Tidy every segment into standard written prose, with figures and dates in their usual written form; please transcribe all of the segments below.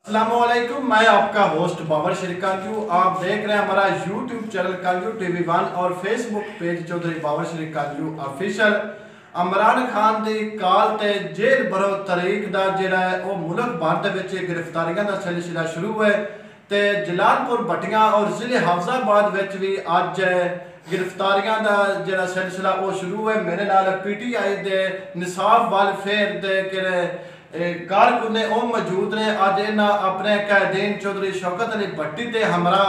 अस्सलामुअलैकुम, मैं आपका होस्ट बाबर शरीफ कांजू। आप देख रहे हैं हमारा यूट्यूब चैनल कांजू टीवी 1 और फेसबुक पेज चौधरी बाबर शरीफ कांजू ऑफिशियल। इमरान खान की काल ते जेल भरो तरीक का जिहड़ा है वो मुल्क भर दे विच गिरफ्तारियां का सिलसिला शुरू है ते जलालपुर भट्टियां और जिले हाफजाबाद विच भी अज गिरफ्तारियां का जिहड़ा सिलसिला वो शुरू है। मेरे नाल PTI दे निसाफ वेलफेयर दे कारकुन ने वो मौजूद ने। अज इन्हां अपने कैदीन चौधरी शौकत अली भट्टी ते हमरा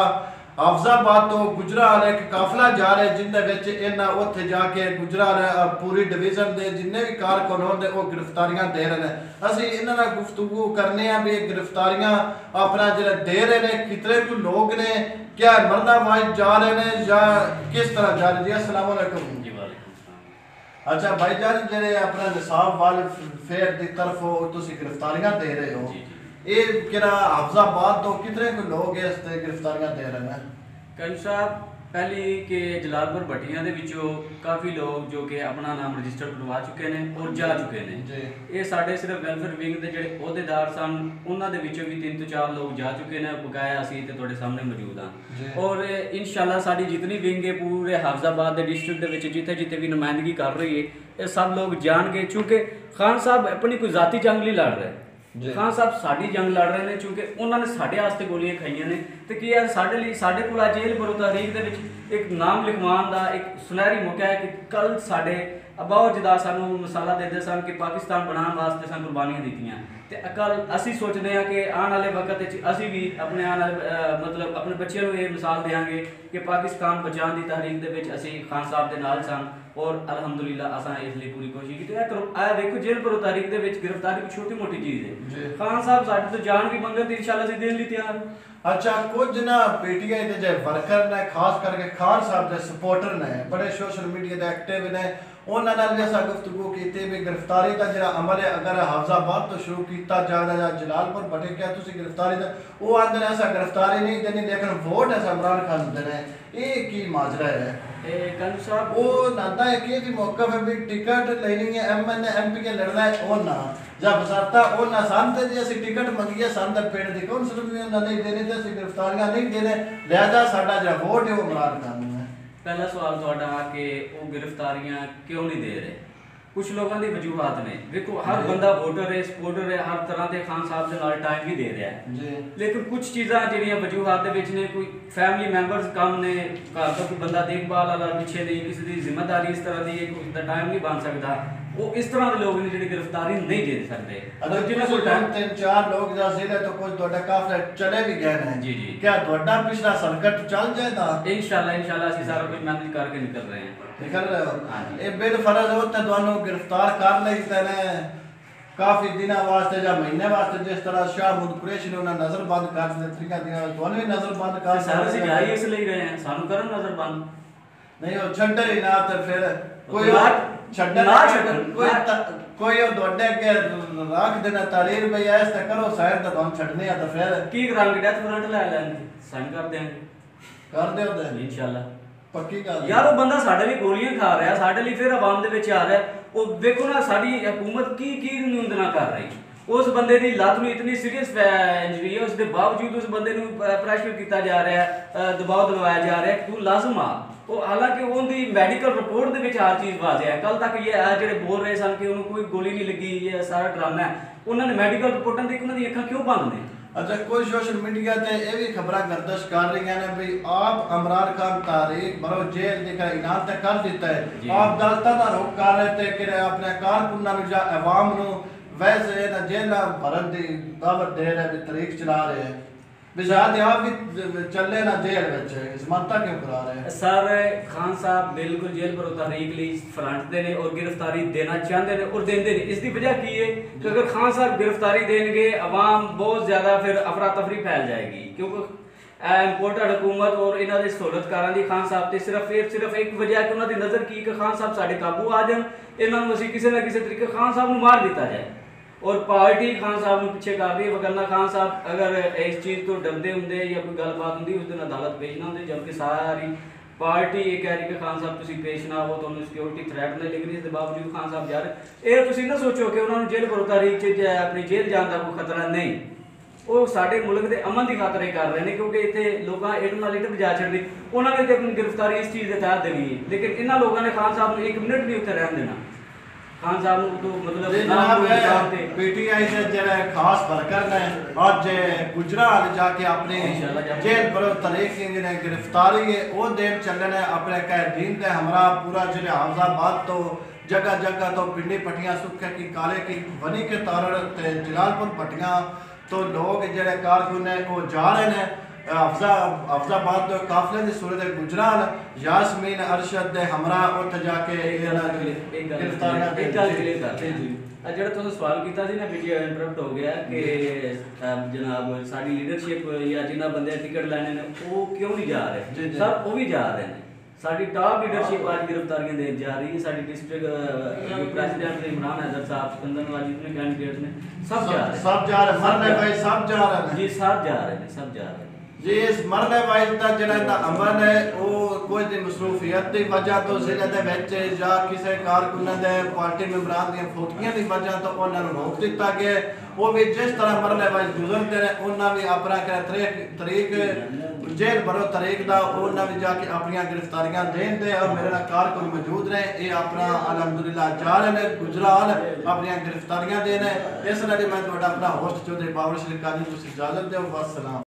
हाफजाबाद तो गुजराल एक काफिला जा रहा है जिंदे विच इन्हां उत्थे जाके गुजराल पूरी डिवीजन दे जिन्ने भी कारकुन होंदे वो गिरफ्तारियां दे रहे हैं। असीं इन्हां नाल गुफ्तगू करने आ भी गिरफ्तारियां अपना जिहड़ा दे रहे ने कितने को लोग ने, क्या मरदाबाद जा रहे हैं या किस तरह जा रहे। जी अस्सलाम वालेकुम। अच्छा भाईजान, जेरे अपना निसाब वेलफेयर की तरफ तुसी गिरफ्तारियां दे रहे हो, ये किरा हाफजाबाद तो कितने को लोग इस ते गिरफ्तारियां दे रहे हैं? कंजू साहब, पहली के जलालपुर भट्टियां दे विचों काफ़ी लोग जो कि अपना नाम रजिस्टर करवा चुके हैं और जा चुके हैं। ये साढ़े सिर्फ वेलफेयर विंग के जोड़े अहदेदार सन उन्होंने भी 3 तो 4 लोग जा चुके हैं। बकाया असी तो तुहाडे सामने मौजूद हाँ और इंशाल्लाह साड़ी जितनी विंग है पूरे हाफजाबाद के डिस्ट्रिक्ट के जिथे जिथे भी नुमाइंदगी कर रही है ये सब लोग जान गए। चूँकि खान साहब अपनी कोई जाती जंग नहीं लड़ रहे, खान साहब साड़ी जंग लड़ रहे हैं चूँकि उन्होंने साढ़े वास्ते गोलियां खाइया ने तो कि यार साढ़े लिए साढ़े को जेल भरो तारीख के एक नाम लिखवान का एक सुनहरी मौका है कि कल साढ़े अबाओ जदा सानू मसाला देते सन कि पाकिस्तान बनाने वास्ते सन कुर्बानियां दीतियां तो कल असी सोचते हैं कि आने वाले वक्त असी भी अपने आने मतलब अपने बच्चों को ये मिसाल देंगे कि पाकिस्तान बचाने की तहरीक के असी खान साहब के नाल सन और अलहमदुलिल्लाह असा इसलिए पूरी कोशिश की। देखो जेल भरो तारीख के गिरफ्तारी कोई छोटी मोटी चीज़ है। खान साहब साढ़े तो जान भी मंगन तो इंशाल्लाह से देने लिए तैयार। अच्छा, कुछ ना PTI के जो वर्कर ने खास करके खान साहब के सपोर्टर ने बड़े सोशल मीडिया के एक्टिव ने उन्होंने भी असा गुफ्तगू की भी गिरफ्तारी का जो अमल है अगर हाफजाबाद तो शुरू किया जाए या जलालपुर भट्टे क्या तुम गिरफ्तारी का वो आते हैं ऐसा गिरफ्तारी नहीं देनी लेकिन वोट ऐसा इमरान खान देने ये की माजरा है? कंजू साहब वो नाता है कि भी मौका है भी टिकट लेनी है MNA MP के लड़ना है और ना जब बसाता और ना शांत जी असि टिकट मंगी शांत पेड़ दी कौन सिर्फ नहीं देने तो असि गिरफ्तारियां नहीं देने लिहाजा साडा जो वोट है वो इमरान खान है। पहला सवाल थोड़ा कि वो गिरफ्तारियां क्यों नहीं दे रहे? कुछ लोगों की वजूहत ने देखो हर बंदा वोटर है सपोर्टर है हर तरह के खान साहब के नाल टाइम भी दे रहा है लेकिन कुछ चीज़ां जिहड़ियां वजूहत ने कोई फैमिली मैंबर्स कम ने घर का कोई बंदा देखभाल वाला पीछे नहीं किसी की जिम्मेदारी इस तरह की उसका टाइम नहीं बन सकता वो इस तरह के लोग ने जिहड़ी गिरफ्तारी नहीं दे सकते। अगर जिन्हें कोई टाइम 3-4 लोग जिले तो कुछ थोड़ा काफिले चले भी गए हैं जी जी क्या थोड़ा पिछला संकट चल जाएगा? इंशाल्लाह असि सारा कुछ मैनेज करके निकल रहे हैं। निकल रहे हो ये बेफर्ज होता दोनों गिरफ्तार कर लेते हैं काफी दिन वास्ते या महीने वास्ते जिस तरह शाहमुद कुरैशी ने उन्हें नजरबंद कर दिया दोनों भी नजरबंद कर सारे से जाई इसलिए रहे हैं सानू करन नजरबंद नहीं हो छड्डे ही ना तो फिर कोई छड्डे ना छड्डन कोई दोडे के रख देना तारीर भाई ऐसा करो शायद तो हम छड्डने तो फिर की करांगे डेथ वारंट ले लेंगे साइन कर देंगे कर दे इंशाल्लाह पक्की गल यार वो बंदा साडे लिए गोलियां खा रहा है साडे लिए फिर आवाम दे विच आ रहा है वो देखो ना साडी हुकूमत की निंदना कर रही उस बंदे की लत में इतनी सीरियस इंजरी है उसके बावजूद उस बंदे प्रेशर किया जा रहा है दबाव दिलवाया जा रहा है तू लाजम आ वो हालांकि उनकी मेडिकल रिपोर्ट के हर चीज़ वाजे है। कल तक ये जो बोल रहे सन कि उन्होंने कोई गोली नहीं लगी ये सारा ड्रामा है उन्होंने मेडिकल रिपोर्टां देख उन्होंने अखां क्यों बंद ने? अच्छा, कोई सोशल मीडिया पे ये भी खबर गर्दिश कर रही है भाई आप इमरान खान तारीख भरो जेल का ऐलान तक कर दिता है आप अदालतों का रुख कर रहे थे कि अपने कारकुनां या अवाम को वैसे ना जेल भरन की दावत दे रहे तरीक चला रहे हैं आप भी चले ना जेल समझता क्यों करा रहे हैं? सर खान साहब बिल्कुल जेल भरो तारीख लिए फ्रंट देने और गिरफ्तारी देना चाहते हैं और देंगे नहीं। इसकी वजह की है कि अगर खान साहब गिरफ्तारी देंगे अवाम बहुत ज़्यादा फिर अफरा तफरी फैल जाएगी क्योंकि इंपोर्टेड हुकूमत और इन्हों के सहूलतकारों की खान साहब से सिर्फ एक वजह कि उन्होंने नज़र की कि खान साहब साढ़े काबू आ जाए इन्होंने असीं किसी ना किसी तरीके खान साहब को मार दिता जाए और पार्टी खान साहब ने पीछे कर दी है वरना खान साहब अगर इस चीज़ तो डरते होंगे या कोई गलबात होंगी उस दिन अदालत पेश ना होंगे जबकि सारी पार्टी ये कह रही कि खान साहब तुम पेश ना हो तो सिक्योरिटी थ्रैट नहीं लेकिन इसके बावजूद खान साहब जा रहे ये तुम ना सोचो कि उन्होंने जेल भरो तारीख अपनी जेल जाने का कोई खतरा नहीं ਉਹ ਸਾਡੇ ਮੁਲਕ ਦੇ ਅਮਨ ਦੀ ਖਾਤਰ ਇਹ ਕਰ ਰਹੇ ਨੇ, ਕਿਉਂਕਿ ਇੱਥੇ ਲੋਕਾਂ ਇੱਟ ਨਾਲ ਇੱਟ ਵਜਾ ਛੱਡਦੇ। ਉਹਨਾਂ ਨੇ ਤੇ ਆਪਣੀ ਗ੍ਰਿਫਤਾਰੀ ਇਸ ਚੀਜ਼ ਦੇ ਤਹਿਤ ਦੇਣੀ ਹੈ, ਲੇਕਿਨ ਇਹਨਾਂ ਲੋਕਾਂ ਨੇ ਖਾਨ ਸਾਹਿਬ ਨੂੰ 1 ਮਿੰਟ ਵੀ ਉੱਥੇ ਰਹਿਣ ਦੇਣਾ। ਖਾਨ ਸਾਹਿਬ ਨੂੰ ਤੋਂ ਮਤਲਬ जनाब पीटीआई से जरा खास वर्कर ने आज गुजरात जाके अपने जेल पर तरीक की गिरफ्तारी है वो देन चलने ने अपने कैदीन के हमरा पूरा जिले हाफजाबाद तो जगह जगह तो पिंडी पट्टियां सुखे की काले की बनी के तारड़ ते जलालपुर पट्टियां तो लोग जड़े कारकुन है वो जा रहे हैं हाफजाबाद तो काफले की सूरत गुजरात यासमीन अरशद दे हमरा उत्थे जाके गिरफ्तारियां एक गल क्लियर करते जी ਜਿਹੜਾ ਤੁਸੀਂ ਸਵਾਲ ਕੀਤਾ ਸੀ ਨਾ ਵਿੱਚ ਇੰਟਰਪਟ ਹੋ ਗਿਆ ਕਿ ਜਨਾਬ ਸਾਡੀ ਲੀਡਰਸ਼ਿਪ ਜਾਂ ਜਿਨ੍ਹਾਂ ਬੰਦੇ ਟਿਕਟ ਲੈਣੇ ਨੇ ਉਹ ਕਿਉਂ ਨਹੀਂ ਜਾ ਰਹੇ ਸਰ, ਉਹ ਵੀ ਜਾ ਰਹੇ ਨੇ। ਸਾਡੀ ਟਾਪ ਲੀਡਰਸ਼ਿਪ ਅੱਜ ਗ੍ਰਿਫਤਾਰੀਆਂ ਦੇਣ ਜਾ ਰਹੀ ਹੈ। ਸਾਡੀ ਡਿਸਟ੍ਰਿਕਟ ਪ੍ਰੈਜ਼ੀਡੈਂਟ ਇਮਰਾਨ हैदर साहब, सिकंदर नवाज जितने कैंडिडेट ने सब जा रहे हैं, सब जा रहे मरने भाई सब जा रहे हैं जी, सब जा रहे हैं, सब जा रहे हैं जी। इस मरने वाइज का जरा अमन है वो कोई दी मसरूफियत की वजह तो जिले दे विच या किसी कारकुन दे पार्टी मैंबरान दी फौतियां की वजह तो उन्होंने रोक दिता गया। वो भी जिस तरह मरने वाइज गुजरते हैं उन्होंने भी अपना तरीक जेल भरो तरीक का उन्होंने भी जाके अपन गिरफ्तारियां देन दे और मेरे नाल कारकुन मौजूद रहे। ये अपना अलहमदुलिल्लाह जा रहे हैं गुजरात अपन गिरफ्तारियां देने। इस लिए मैं अपना होस्ट चौधरी बाबर शरीफ काजी इजाजत दो। वस्सलाम।